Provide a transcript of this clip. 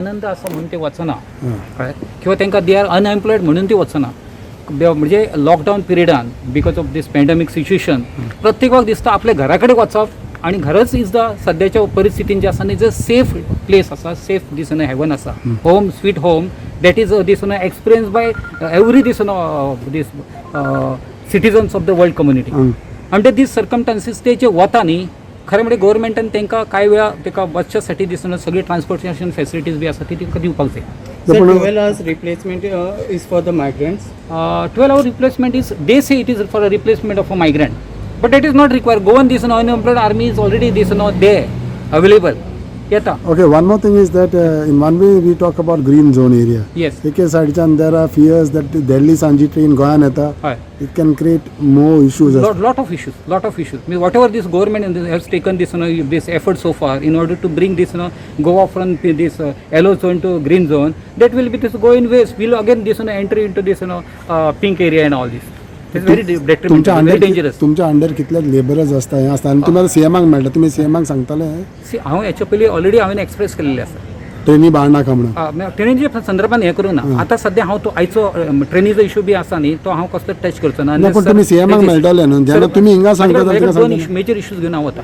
आनंद असं म्हणून ते वचना किंवा तांकां दे आर अनएम्प्लॉयड म्हणून ती वचना म्हणजे लॉकडावन पिरियडान because of this pandemic situation प्रत्येकाक दिसता आपल्या घरा कडेन वचप आणि घरच इज द सद्याच्या परिस्थितीन जे आसा न्ही जे सेफ प्लेस आसा सेफ दिसना हेवन आसा home sweet home that is दिसना एक्सपिरियन्स बाय एवरी दिसना this citizens of the world community under this circumstances ते जे वता न्ही खरें म्हणजे गव्हर्मेंटान तांकां कांय वेळा ताका वचच्यासाठी दिसना सगळी ट्रान्सपोर्टेशन फॅसिलिटीज बी आसा ती तांकां दिवपाक जाय. Sir, 12 hours replacement is for the migrants. 12-hour replacement is, they say it is for a replacement of a migrant, but that is not required. Goan this unemployed army is already this there available. Yeta. Okay, one more thing is that in one way we talk about green zone area. Yes. एके साइडच्यान there are fears that Delhi Sanji train गोंयान येता. Hi. It can create more issues. Lot of issues. I mean, whatever this government has taken this effort so far in order to bring this Goa from this yellow zone to green zone, that will be this go in waste. Will again this enter into this pink area and all this. It's very detrimental, very dangerous. तुमच्या under कितले labourers असता हे असता आणि तुम्हाला सीएमाक मेळटा तुम्ही सीएमाक सांगताले हांव हेच्या पयलीं ऑलरेडी हांवें एक्सप्रेस केल्लें आसा ट्रेनी भाड नाका म्हणून ट्रेनीच्या संदर्भान हें करूं ना आतां सद्या हांव तो आयचो ट्रेनीचो इशू बी आसा न्ही तो हांव कसलो टच करचो ना पण तुम्ही सीएमाक मेळटले न्हू जेन्ना तुम्ही हिंगा सांगता दोन मेजर इश्यूज घेवन हांव वता